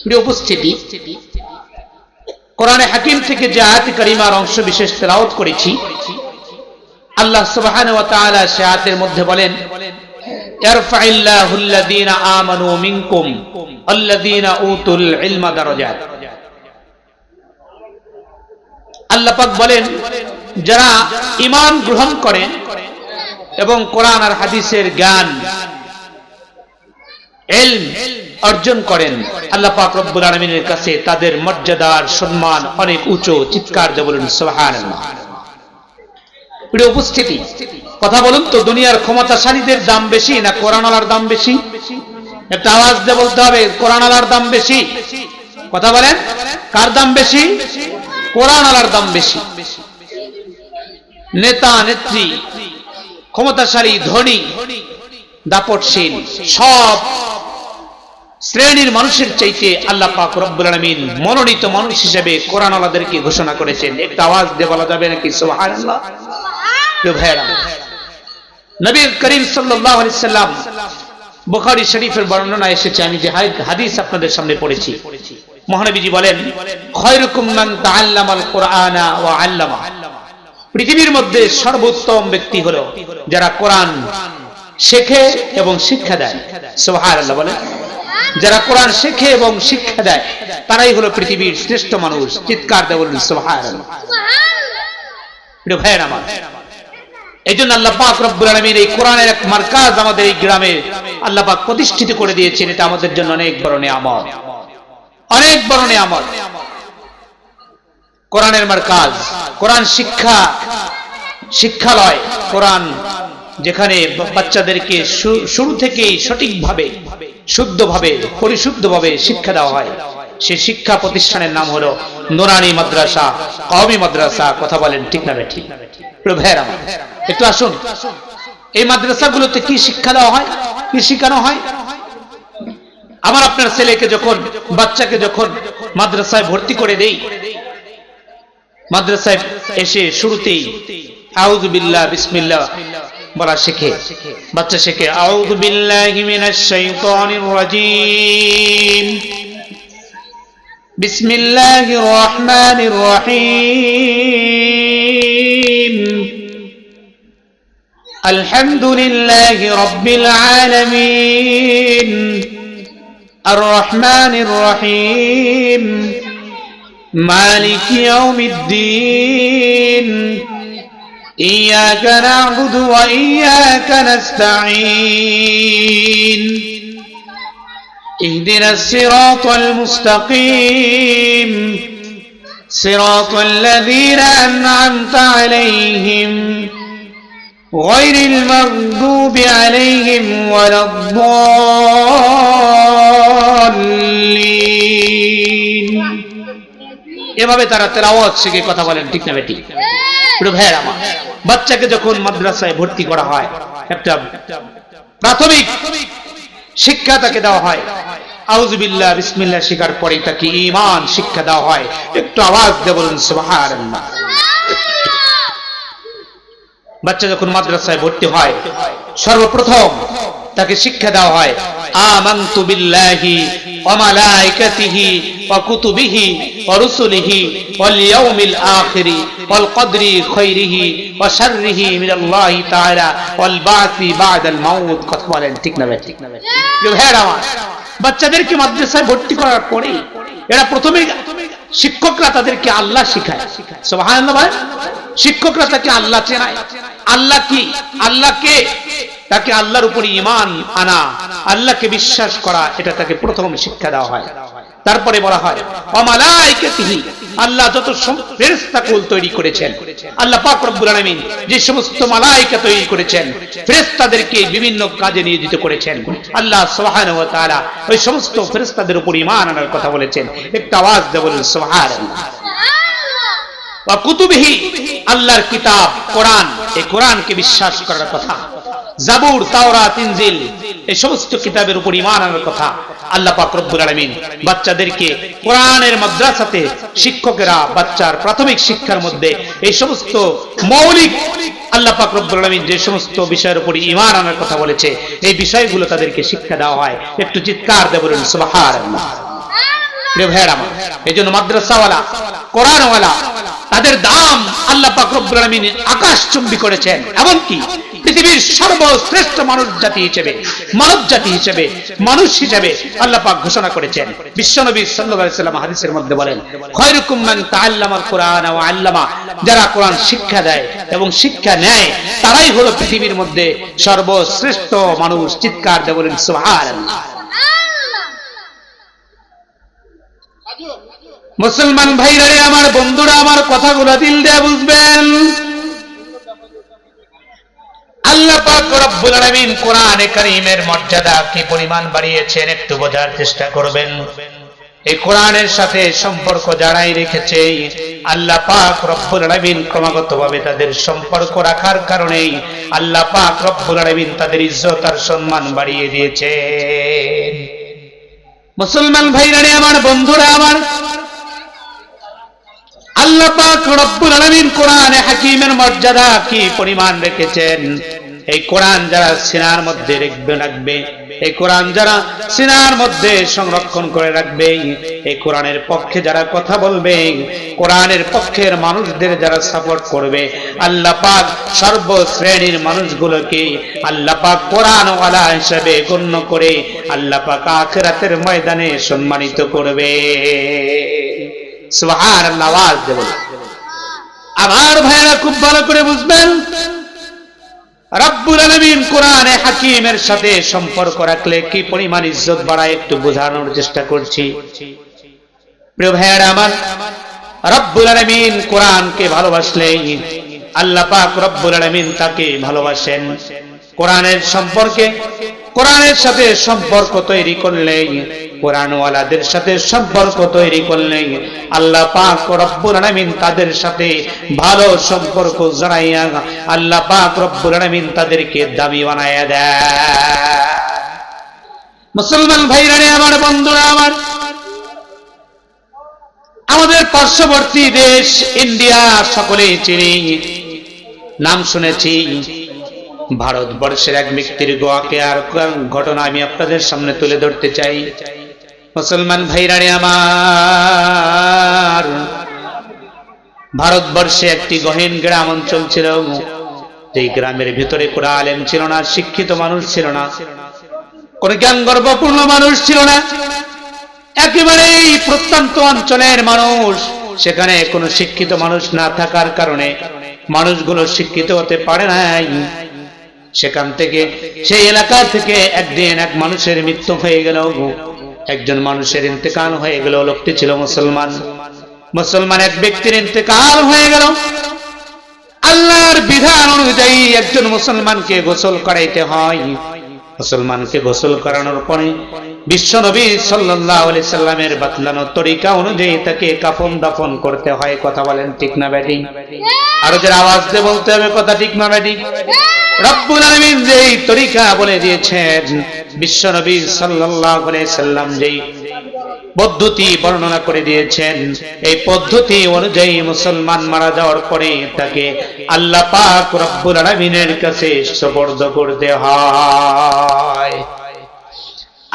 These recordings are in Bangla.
প্রিয় উপস্থিতি, কোরআনে হাকিম থেকে যে আয়াত কারিমার অংশ বিশেষ তেলাওয়াত করেছি, আল্লাহ সুবহানাহু ওয়া তাআলা সে আয়াতের মধ্যে বলেন, ইয়ারফাইল্লাহু আল্লাযীনা আমানু মিনকুম আল্লাযীনা উতুল ইলমা দারাজাত। আল্লাহ পাক বলেন, যারা ঈমান গ্রহণ করেন এবং কোরআন আর হাদিসের জ্ঞান ইলম অর্জন করেন, আল্লাহ পাক রব্বুল আলামিনের কাছে তাদের মর্যাদার সম্মান অনেক উঁচু। চিৎকার দিয়ে বলুন সুবহানাল্লাহ। প্রিয় উপস্থিতি, কথা বলুন তো, দুনিয়ার ক্ষমতাশালীদের দাম বেশি না কোরআনওয়ালার দাম বেশি? একটা আওয়াজ দিয়ে বলতে হবে, কোরআনওয়ালার দাম বেশি। কথা বলেন, কার দাম বেশি? কোরআনওয়ালার দাম বেশি। নেতা নেত্রী, ক্ষমতাশালী, ধনী, দাপটশীল সব শ্রেণীর মানুষের চাইতে আল্লাহ পাক রব্বুল আলামিন মনোনীত মানুষ হিসেবে কোরআনওয়ালাদেরকে ঘোষণা করেছেন। একটা আওয়াজ দিয়ে বলা যাবে নাকি সুবহানাল্লাহ? নবী করিম সাল্লাল্লাহু আলাইহি সাল্লাম, বুখারী শরীফের বর্ণনা এসেছে, আমি যে হাদিস আপনাদের সামনে পড়েছি, মহানবীজি বলেন, খায়রুকুম মান তাআল্লামাল কুরআনা ওয়া আল্লামা। পৃথিবীর মধ্যে সর্বোত্তম ব্যক্তি হলো যারা কোরআন শেখে এবং শিক্ষা দেয়। সুবহানাল্লাহ বলেন। যারা কোরআন শেখে এবং শিক্ষা দেয় তারাই হলো পৃথিবীর শ্রেষ্ঠ মানুষ। চিৎকার দিয়ে বলুন সুবহানাল্লাহ। প্রিয় ভাইয়েরা আমার, এই জন্য আল্লাহ পাক রব্বুল আলামিন এই কোরআনের এক মার্কাজ আমাদের এই গ্রামে আল্লাহ পাক প্রতিষ্ঠিত করে দিয়েছেন। এটা আমাদের জন্য অনেক বড় নিয়ামত, অনেক বড় নিয়ামত। কোরআনের মার্কাজ, কোরআন শিক্ষালয়, কোরআন যেখানে বাচ্চাদেরকে শুরু থেকেই সঠিকভাবে, শুদ্ধভাবে, পরিশুদ্ধভাবে শিক্ষা দেওয়া হয়, সেই শিক্ষা প্রতিষ্ঠানের নাম হলো নুরানি মাদ্রাসা, কওমি মাদ্রাসা। কথা বলেন ঠিক না ঠিক? প্রিয় ভাইয়েরা আমার, একটু আসুন, এই মাদ্রাসাগুলোতে কি শিক্ষা দেওয়া হয়, কি শেখানো হয়? আমার আপনার ছেলেকে যখন, বাচ্চাকে যখন মাদ্রাসায় ভর্তি করে দেই, মাদ্রাসায় এসে শুরুতেই আউযু বিল্লাহ বিসমিল্লাহ বলা শেখে, বাচ্চা শেখে আউযু বিল্লাহি মিনাশ শাইতানির রাজীম, বিসমিল্লাহির রহমানির রহিম, আলহামদুলিল্লাহি রাব্বিল আলামিন, আর রহমানির রহিম, মালিকি ইয়াউমিদ্দিন, ইয়্যাকা না'বুদু ওয়া ইয়্যাকা নাস্তাঈন, ইহদিনাস সিরাতাল মুস্তাকিম, সিরাতাল লাযীনা আন'আমতা আলাইহিম গায়রিল মাগদুবি আলাইহিম ওয়ালাদ-দাল্লিন। এভাবে তারা তেলাওয়াত শিখে। কথা বলেন ঠিক না বেটি? প্রিয় ভাইয়েরা আমার, বাচ্চাকে যখন মাদ্রাসায় ভর্তি করা হয়, একটা প্রাথমিক শিক্ষা তাকে দেওয়া হয়। আউযু বিল্লাহ বিসমিল্লাহ শিখার পরে তাকে ঈমান শিক্ষা দেওয়া হয়। একটু আওয়াজ দিয়ে বলুন সুবহানাল্লাহ। বাচ্চা যখন মাদ্রাসায় ভর্তি হয়, সর্বপ্রথম তাকে শিক্ষা দেওয়া হয় আমানতু বিল্লাহি ওয়া মালাইকাতিহি ওয়া কুতুবিহি ওয়া রুসুলিহি ওয়াল ইয়াউমিল আখিরি ওয়াল কদরি খায়রিহি ওয়া শাররিহি মিনাল্লাহি তাআলা ওয়াল বাসি বাদাল মাউত। কথা বলেন ঠিক না ঠিক? ভাইরা আমার, বাচ্চাদেরকে মাদ্রাসায় ভর্তি করার পরে এরা প্রথমে শিক্ষকরা তাদেরকে আল্লাহ শিখায়। সুবহানাল্লাহ ভাই, শিক্ষকরা তাকে আল্লাহ চেনায়। আল্লাহ কি, আল্লাহকে, তাকে আল্লাহর উপর ঈমান আনা, আল্লাহকে বিশ্বাস করা, এটা তাকে প্রথম শিক্ষা দেওয়া হয়। তারপরে বলা হয় ওয়া মালাইকাতিহি, আল্লাহ যত ফেরেশতাকুল তৈরি করেছেন, আল্লাহ পাক রব্বুল আলামিন যে সমস্ত মালায়েকা তৈরি করেছেন, ফেরেশতাদেরকে বিভিন্ন কাজে নিয়োজিত করেছেন, আল্লাহ সুবহানাহু ওয়া তাআলা ওই সমস্ত ফেরেশতাদের উপর ঈমান আনার কথা বলেছেন। একটা আওয়াজ দিয়ে বলুন সুবহানাল্লাহ। ওয়া কুতুবিহি, আল্লাহর কিতাব কোরআন, এই কোরআনকে বিশ্বাস করার কথা। জাবুর, তাওরাত, ইনজিল, এই সমস্ত কিতাবের উপর ঈমান আনার কথা। আল্লাহ পাক রব্বুল আলামিন বাচ্চাদেরকে কোরআনের মাদ্রাসাতে শিক্ষকেরা বাচ্চার প্রাথমিক শিক্ষার মধ্যে এই সমস্ত মৌলিক আল্লাহ পাক রব্বুল আলামিন যে সমস্ত বিষয়ের উপর ঈমান আনার কথা বলেছে, এই বিষয়গুলো তাদেরকে শিক্ষা দেওয়া হয়। একটু চিৎকার দিয়ে বলুন সুবহানাল্লাহ। প্রিয় ভাইয়েরা আমার, এই জন্য মাদ্রাসাওয়ালা, কোরআনওয়ালা, তাদের দাম আল্লাহ পাক রব্বুল আলামিন আকাশচুম্বী করেছেন। এমনকি পৃথিবীর সর্বশ্রেষ্ঠ মানুষ জাতি হিসেবে, মানব জাতি হিসেবে, মানুষ হিসেবে আল্লাহ পাক ঘোষণা করেছেন। বিশ্বনবী সাল্লাল্লাহু আলাইহি ওয়াসাল্লাম হাদিসের মধ্যে বলেন, খায়রুকুম মান তাআল্লামাল কুরআন ওয়া আল্লামা, যারা কোরআন শিক্ষা দেয় এবং শিক্ষা নেয় তারাই হলো পৃথিবীর মধ্যে সর্বশ্রেষ্ঠ মানুষ। চিৎকার দিয়ে বলেন সুবহানাল্লাহ। মুসলমান ভাইরা আমার, বন্ধুরা আমার, কথাগুলো দিল দিয়ে বুঝবেন। আল্লাহ পাক রব্বুল আলামিন কোরআনে কারীমের মর্যাদা কি পরিমাণ বাড়িয়েছেন একটু বোঝার চেষ্টা করবেন। এই কোরআনের সাথে সম্পর্ক যারাই রেখেছে আল্লাহ পাক রব্বুল আলামিন ক্রমাগতভাবে তাদের সম্পর্ক রাখার কারণেই আল্লাহ পাক রব্বুল আলামিন তাদের ইজ্জত আর সম্মান বাড়িয়ে দিয়েছে। মুসলমান ভাইরা আমার, বন্ধুরা আমার, আল্লাহ পাক রব্বুল আলামিন কোরআনে হাকীমের মর্যাদা কি পরিমাণ রেখেছেন। এই কোরআন যারা সিনার মধ্যে রাখবে, এই কোরআন যারা সিনার মধ্যে সংরক্ষণ করে রাখবে, এই কোরআনের পক্ষে যারা কথা বলবে, কোরআনের পক্ষের মানুষদের যারা সাপোর্ট করবে, আল্লাহ পাক সর্বশ্রেণীর মানুষগুলোকে আল্লাহ পাক কোরআনওয়ালা হিসেবে গণ্য করে আল্লাহ পাক আখিরাতের ময়দানে সম্মানিত করবে। সুবহানাল্লাহ। আওয়াজ দেব। আমার ভাইরা খুব ভালো করে বুঝবেন, রব্বুল আলামিন কোরআনে হাকীমের সাথে সম্পর্ক রাখলে কি পরিমাণ ইজ্জত বাড়ায় একটু বোঝানোর চেষ্টা করছি। প্রিয় ভাইরা আমার, রব্বুল আলামিন কোরআনকে ভালোবাসলে আল্লাহ পাক রব্বুল আলামিন তাকে ভালোবাসেন। কোরআনের সম্পর্কে, কোরআনের সাথে সম্পর্ক তৈরি করলে, কোরআনওয়ালাদের সাথে সম্পর্ক তৈরি করলে আল্লাহ পাক রব্বুল আলামিন তাদের সাথে ভালো সম্পর্ক জড়াইয়া আল্লাহ পাক রব্বুল আলামিন তাদেরকে দামি বানায়া দেয়। মুসলমান ভাইরা আমার, বন্ধুরা আমার, আমাদের পার্শ্ববর্তী দেশ ইন্ডিয়া সকলেই চিনি, নাম শুনেছি। ভারতবর্ষের এক ব্যক্তির গোয়াকেয়ার ঘটনা আমি আপনাদের সামনে তুলে ধরতে চাই। মুসলমান ভাইরা আমার, ভারতবর্ষে একটি গহীন গ্রাম অঞ্চল ছিল। যেই গ্রামের ভিতরে কোনো আলেম ছিল না, শিক্ষিত মানুষ ছিল না, কোন জ্ঞান গর্বপূর্ণ মানুষ ছিল না, একেবারেই প্রত্যন্ত অঞ্চলের মানুষ। সেখানে কোনো শিক্ষিত মানুষ না থাকার কারণে মানুষগুলো শিক্ষিত হতে পারে নাই। সেখান থেকে, সেই এলাকা থেকে একদিন এক মানুষের মৃত্যু হয়ে গেল, একজন মানুষের ইন্তেকাল হয়ে গেল। লোকটি ছিল মুসলমান। মুসলমান এক ব্যক্তির ইন্তেকাল হয়ে গেল। আল্লাহর বিধান অনুযায়ী একজন মুসলমানকে গোসল করাইতে হয়। মুসলমানকে গোসল করানোর পরে বিশ্বনবী সাল্লাল্লাহু আলাইহি সাল্লামের বাতলানো তরিকা অনুযায়ী তাকে কাফন দাফন করতে হয়। কথা বলেন ঠিক না ব্যাটি? আরো যারা আওয়াজ দিয়ে বলতে হবে কথা ঠিক না ব্যাটি? রব্বুল আলামিন যেই তরিকা বলে দিয়েছেন, বিশ্বনবী সাল্লাল্লাহু আলাইহি সাল্লাম যেই পদ্ধতি বর্ণনা করে দিয়েছেন, এই পদ্ধতি অনুযায়ী মুসলমান মারা যাওয়ার পরে তাকে আল্লাহ পাক রব্বুল আলামিনের কাছে সুপর্দ করতে হয়।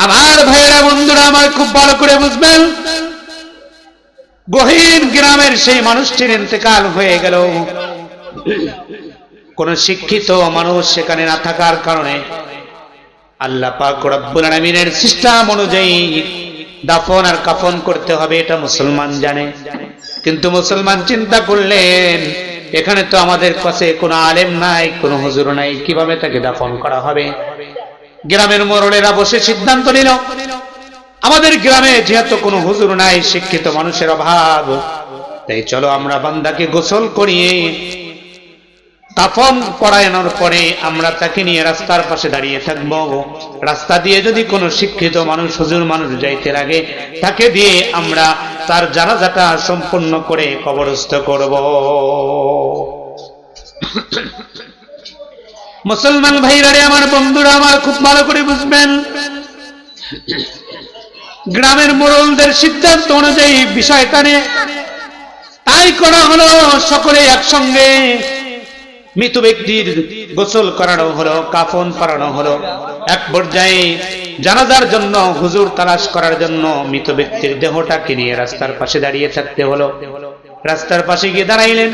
আমার ভাইয়েরা, বন্ধুরা আমার, খুব ভালো করে বুঝবেন, গহীন গ্রামের সেই মানুষটির ইন্তেকাল হয়ে গেল। কোন শিক্ষিত মানুষ সেখানে না থাকার কারণে আল্লাহ পাক রব্বুল আলামিনের সিস্টেম অনুযায়ী দাফন আর কাফন করতে হবে, এটা মুসলমান জানে। কিন্তু মুসলমান চিন্তা করলেন, এখানে তো আমাদের কাছে কোনো আলেম নাই, কোনো হুজুর নাই, কিভাবে তাকে দাফন করা হবে? গ্রামের মোড়লেরা বসে সিদ্ধান্ত নিল, আমাদের গ্রামে যেহেতু কোনো হুজুর নাই, শিক্ষিত মানুষের অভাব, তাই চলো আমরা বান্দাকে গোসল করিয়ে দাফন করানোর পরে আমরা তাকে নিয়ে রাস্তার পাশে দাঁড়িয়ে থাকব। রাস্তা দিয়ে যদি কোনো শিক্ষিত মানুষ, হুজুর মানুষ যাইতে লাগে, তাকে দিয়ে আমরা তার জানাজাটা সম্পূর্ণ করে কবরস্থ করব। মুসলমান ভাইরা আমার, বন্ধুরা আমার, খুব ভালো করে বুঝবেন, গ্রামের মোড়লদের সিদ্ধান্ত অনুযায়ী বিষয়টা নিয়ে তাই করা হলো। সকলে একসঙ্গে মৃত ব্যক্তির গোসল করানো হলো, কাফন পরানো হলো। এক পর্যায়ে জানাজার জন্য হুজুর তালাশ করার জন্য মৃত ব্যক্তির দেহটাকে নিয়ে রাস্তার পাশে দাঁড়িয়ে থাকতে হলো। রাস্তার পাশে গিয়ে দাঁড়াইলেন,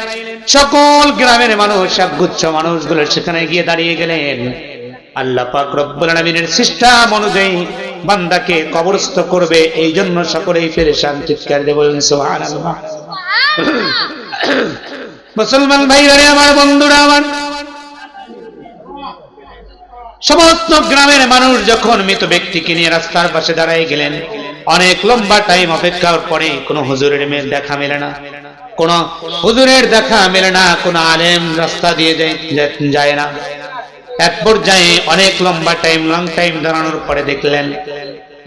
সকল গ্রামের মানুষ, একগুচ্ছ মানুষগুলো সেখানে গিয়ে দাঁড়িয়ে গেলেন। আল্লাহ পাক রব্বুল আলামিনের সিস্টেম অনুযায়ী বান্দাকে কবরস্থ করবে, এই জন্য সকলেই পেরেশান। চিৎকার দিয়ে বলেন সুবহানাল্লাহ। মুসলমান ভাইরা আমার, বন্ধুরা আমার, সমস্ত গ্রামের মানুষ যখন মৃত ব্যক্তিকে নিয়ে রাস্তার পাশে দাঁড়ায় গেলেন, অনেক লম্বা টাইম অপেক্ষার পরে কোনো হুজুরের দেখা মেলে না, কোন হুজুরের দেখা মেলে না, কোন আলেম রাস্তা দিয়ে যায় না। এক পর্যায়ে অনেক লং টাইম দাঁড়ানোর পরে দেখলেন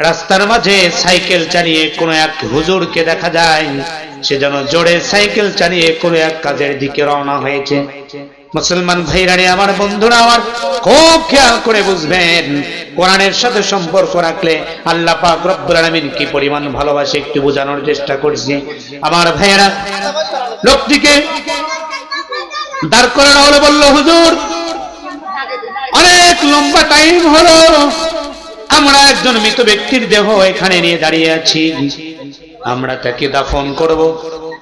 রাস্তার মাঝে সাইকেল চালিয়ে কোন এক হুজুরকে দেখা যায়, সে যেন জোরে সাইকেল চালিয়ে কোন এক কাজের দিকে রওনা হয়েছে। মুসলমান ভাইরা আমার, বন্ধুরা আমার, খুব খেয়াল করে বুঝবেন, কোরআনের সাথে সম্পর্ক রাখলে আল্লাহ পাক রব্বুল আলামিন কি পরিমাণ ভালোবাসে একটু বোঝানোর চেষ্টা করছি। আমার ভাইয়েরা, লোকটিকে দাঁড় করানো হলো, বলল হুজুর অনেক লম্বা টাইম হলো আমরা একজন মৃত ব্যক্তির দেহ এখানে নিয়ে দাঁড়িয়ে আছি, আমরা তাকে দাফন করব,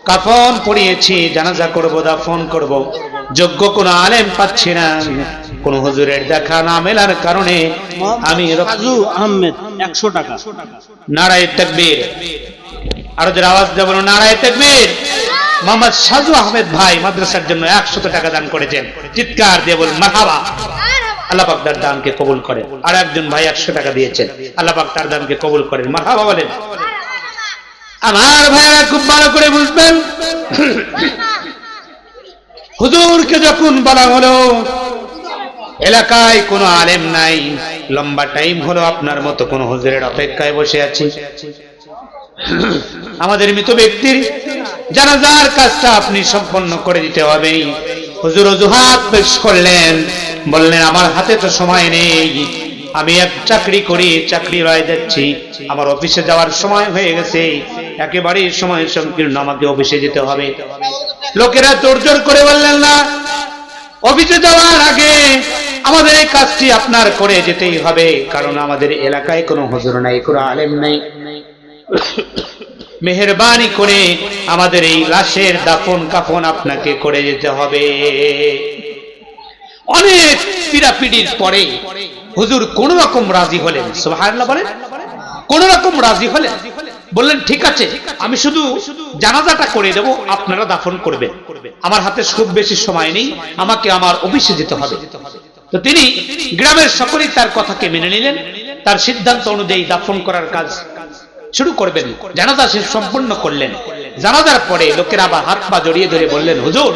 কাফন পরিয়েছি, জানাজা করব, দাফন করব, যোগ্য কোন আলেম পাচ্ছি না, কোন হুজুরের দেখা না মেলার কারণে আমি রাজু আহমেদ 100 টাকা। নারায়ে তাকবীর, আর যারা আওয়াজ দেব নারায়ে তাকবীর। মোহাম্মদ সাজু আহমেদ ভাই মাদ্রাসার জন্য 100 টাকা দান করেছেন, চিৎকার দিয়ে বলুন মারহাবা। আল্লাহ পাক তার দানকে কবুল করেন। আর একজন ভাই 100 টাকা দিয়েছেন, আল্লাহ পাক তার দানকে কবুল করেন, মারহাবা বলেন। আমার ভাইরা খুব ভালো করে বুঝবেন, হুজুরকে যখন বলা হলো এলাকায় কোনো আলেম নাই, লম্বা টাইম হলো আপনার মতো কোন হুজুরের অপেক্ষায় বসে আছি, আমাদের মৃত ব্যক্তির জানাজার কাজটা আপনি সম্পন্ন করে দিতে হবে। হুজুর অজুহাত পেশ করলেন, বললেন আমার হাতে তো সময় নেই, আমি এক চাকরি করি, চাকরি রয়ে যাচ্ছি, আমার অফিসে যাওয়ার সময় হয়ে গেছে, একেবারে সময় সংকীর্ণ, আমাকে অফিসে যেতে হবে। লোকেরা তোড়জোড় করে বললেন না, অফিসে যাওয়ার আগে আমাদের এই কাজটি আপনার করে যেতেই হবে, কারণ আমাদের এলাকায় কোনো হুজুর নাই, কোনো আলেম নাই, মেহেরবানি করে আমাদের এই লাশের দাফন কাফন আপনাকে করে যেতে হবে। অনেক পীড়াপিড়ির পরে হুজুর কোন রকম রাজি হলেন, সুবহানাল্লাহ বলেন, কোন রকম রাজি হলেন, বললেন ঠিক আছে আমি শুধু জানাজাটা করে দেব, আপনারা দাফন করবেন, আমার হাতে খুব বেশি সময় নেই, আমাকে আমার অফিসে যেতে হবে। তো তিনি গ্রামের সকলেই তার কথাকে মেনে নিলেন, তার সিদ্ধান্ত অনুযায়ী দাফন করার কাজ শুরু করবেন। জানাজা শেষ সম্পন্ন করলেন। জানাজার পরে লোকেরা আবার হাত পা জড়িয়ে ধরে বললেন হুজুর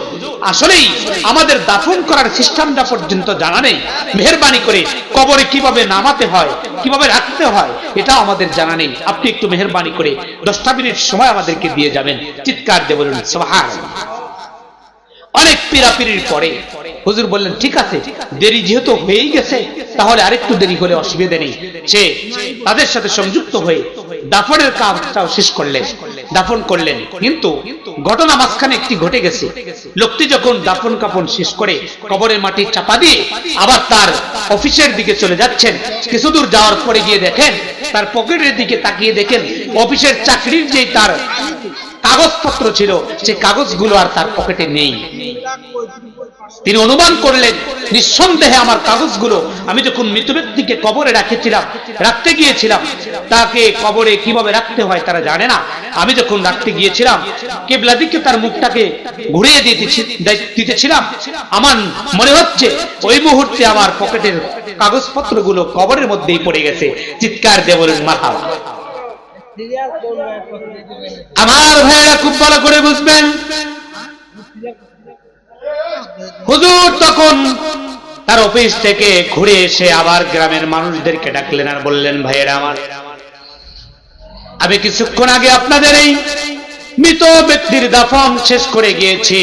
আসলেই আমাদের দাফন করার সিস্টেমটা পর্যন্ত জানা নেই, মেহেরবানি করে কবরে কিভাবে নামাতে হয়, কিভাবে রাখতে হয় এটা আমাদের জানা নেই, আপনি একটু মেহেরবানি করে 10 মিনিট সময় আমাদেরকে দিয়ে যাবেন। চিৎকার দিয়ে বলুন সুবহানাল্লাহ। অনেক পীড়াপিড়ির পরে হুজুর বললেন ঠিক আছে, দেরি যেহেতু হয়েই গেছে তাহলে আরেকটু দেরি হলে অসুবিধা নেই। সে তাদের সাথে সংযুক্ত হয়ে দাফনের কাজটাও শেষ করলেন, দাফন করলেন। কিন্তু ঘটনা মাঝখানে একটি ঘটে গেছে। লোকটি যখন দাফন কাফন শেষ করে কবরের মাটি চাপা দিয়ে আবার তার অফিসের দিকে চলে যাচ্ছেন, কিছু দূর যাওয়ার পরে গিয়ে দেখেন, তার পকেটের দিকে তাকিয়ে দেখেন অফিসের চাকরির যে তার কাগজপত্র ছিল সে কাগজগুলো আর তার পকেটে নেই। তিনি অনুমান করলেন নিঃসন্দেহে আমার কাগজগুলো আমি যখন মৃত ব্যক্তিকে কবরে রাখতে গিয়েছিলাম, তাকে কবরে কিভাবে রাখতে হয় তারা জানে না, আমি যখন রাখতে গিয়েছিলাম কিবলা দিকে তার মুখটাকে ঘুরিয়ে দিতেছিলাম, আমার মনে হচ্ছে ওই মুহূর্তে আমার পকেটের কাগজপত্রগুলো কবরের মধ্যেই পড়ে গেছে। চিৎকার দিয়ে বলেন মারহাবা। আমার ভাইরা খুব ভালো করে বুঝবেন, হুজুর তখন তার অফিস থেকে ঘুরে এসে আবার গ্রামের মানুষদেরকে ডাকলেন আর বললেন ভাইয়েরা আমার, আমি কিছুক্ষণ আগে আপনাদের এই মৃত ব্যক্তির দাফন শেষ করে গিয়েছি,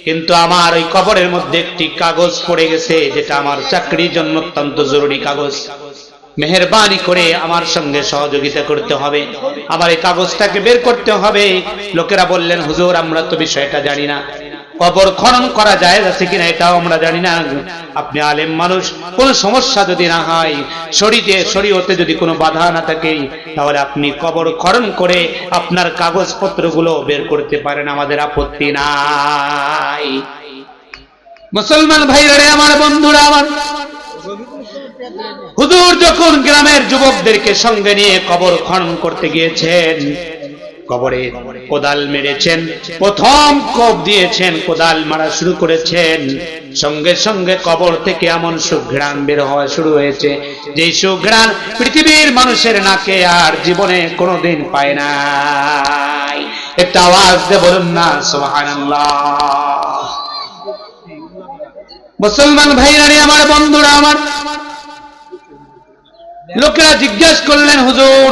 কিন্তু আমার ওই কবরের মধ্যে একটি কাগজ পড়ে গেছে যেটা আমার চাকরির জন্য অত্যন্ত জরুরি কাগজ, মেহেরবানি করে আমার সঙ্গে সহযোগিতা করতে হবে, আমার এই কাগজটাকে বের করতে হবে। লোকেরা বললেন হুজুর আমরা তো বিষয়টা জানি না, কবর খনন করা যায় আছে কিনা এটাও আমরা জানি না। আপনি আলেম মানুষ, কোনো সমস্যা যদি না হয়, শরীয়তে যদি কোনো বাধা না থাকে, তাহলে আপনি কবর খনন করে আপনার কাগজপত্রগুলো বের করতে পারেন, আমাদের আপত্তি নাই। মুসলমান ভাইরা রে, আমার বন্ধুরা, আমার হুজুর যখন গ্রামের যুবকদেরকে সঙ্গে নিয়ে কবর খনন করতে গিয়েছেন, কবরে কোদাল মেরেছেন, প্রথম কোপ দিয়েছেন, কোদাল মারা শুরু করেছেন, সঙ্গে সঙ্গে কবর থেকে এমন সুঘ্রাণ বের হওয়া শুরু হয়েছে, যে সুঘ্রাণ পৃথিবীর মানুষের নাকে আর জীবনে কোনোদিন পায় নাই। একটা আওয়াজ দিয়ে বলুন না সুবহানাল্লাহ। মুসলমান ভাইরা, আমার বন্ধুরা, আমার লোকেরা জিজ্ঞাসা করলেন, হুজুর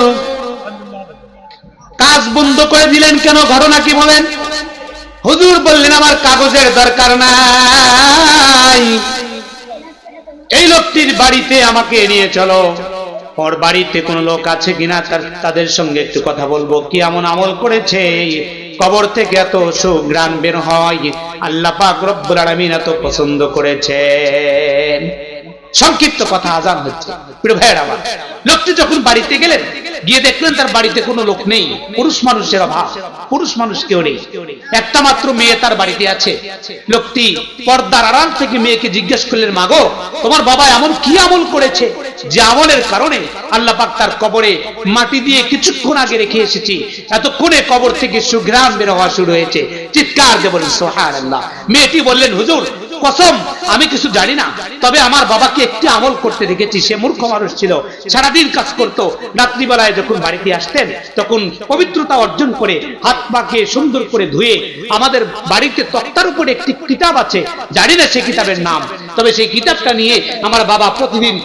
কাজ বন্ধ করে দিলেন কেন, ঘটনা কি বলেন? হুজুর বললেন, আমার কাগজের দরকার নাই, এই লোকটির বাড়িতে আমাকে নিয়ে চলো, ওর বাড়িতে কোন লোক আছে কিনা তাদের সঙ্গে একটু কথা বলবো, কি এমন আমল করেছে কবর থেকে এত সুঘ্রাণ বের হয়, আল্লাহ পাক রব্বুল আলামিন এত পছন্দ করেছেন। সংক্ষিপ্ত কথা, আজান হচ্ছে। প্রিয় ভাইয়েরা আমার, লোকটি যখন বাড়িতে গেলেন, গিয়ে দেখলেন তার বাড়িতে কোনো লোক নেই, পুরুষ মানুষের অভাব, পুরুষ মানুষ কেউ নেই, একটা মাত্র মেয়ে তার বাড়িতে আছে। লোকটি পর্দার আড়াল থেকে মেয়েকে জিজ্ঞেস করলেন, মাগো তোমার বাবা এমন কি আমল করেছে যে আমলের কারণে আল্লাহ পাক তার কবরে মাটি দিয়ে কিছুক্ষণ আগে রেখে এসেছি, এতক্ষণে কবর থেকে সুঘ্রাণ বের হওয়া শুরু হয়েছে। চিৎকার দিয়ে বলেন সুবহানাল্লাহ। মেয়েটি বললেন, হুজুর কসম আমি কিছু জানি না, তবে আমার বাবাকে একটি আমল করতে দেখেছি, সে মূর্খ মানুষ ছিল, সারাদিন কাজ করত, রাত্রিবেলায় যখন বাড়িতে আসতেন তখন পবিত্রতা অর্জন করে হাত পাকে সুন্দর করে ধুয়ে, আমাদের বাড়িতে তক্তার উপরে একটি কিতাব আছে, জানি না সেই কিতাবের নাম, তবে সেই কিতাবটা নিয়ে আমার বাবা প্রতিদিন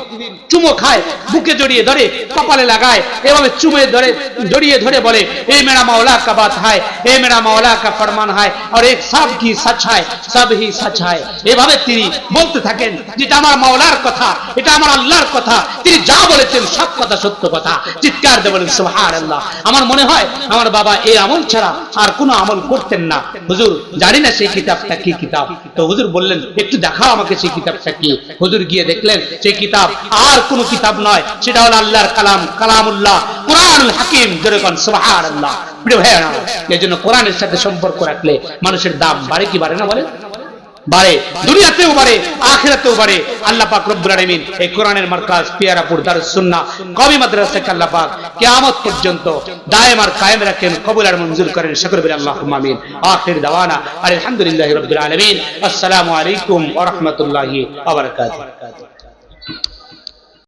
চুমো খায়, বুকে জড়িয়ে ধরে, কপালে লাগায়, এভাবে চুমে ধরে জড়িয়ে ধরে বলে, এ মেরা মাওলা কা বাত হায়, এ মেরা মাওলা কা ফরমান হায়, আর এক সব কি সচ হায়, সব হি সচ হায়। এভাবে তিনি বলতে থাকেন, যেটা আমার মাওলার কথা, এটা আমার আল্লাহর কথা, তিনি যা বলেছেন সব কথা সত্য কথা। চিৎকার দিয়ে বলেন সুবহানাল্লাহ। আমার মনে হয় আমার বাবা এই আমল ছাড়া আর কোনো আমল করতেন না। হুজুর জানি না সেই কিতাবটা কি কিতাব। তো হুজুর বললেন, একটু দেখাও আমাকে সেই কিতাবটা কি। হুজুর গিয়ে দেখলেন সেই কিতাব আর কোনো কিতাব নয়, সেটা হলো আল্লাহর কালাম, কালামুল্লাহ, কুরআনুল হাকিম। যেরকম সুবহানাল্লাহ। প্রিয় ভাইরা, এই জন্য কোরআনের সাথে সম্পর্ক রাখলে মানুষের দাম বাড়ে কি বাড়ে না? বলে বাড়ে, দুনিয়াতেও বাড়ে, আখিরাতেও বাড়ে। আল্লাহ পাক রব্বুল আলামিন এই কোরআনের মার্কাজ পিয়ারাপুর দারুস সুন্নাহ কওমি মাদ্রাসাকে আল্লাহ পাক কিয়ামত পর্যন্ত দায়েম আর কায়েম রাখেন, কবুল আর মঞ্জুর করেন। শুকর বিল আল্লাহুম্মা আমিন। আখির দাওয়ানা আলহামদুলিল্লাহি রাব্বিল আলামিন। আসসালামু আলাইকুম ওয়া রাহমাতুল্লাহি ওয়া বারাকাতুহু।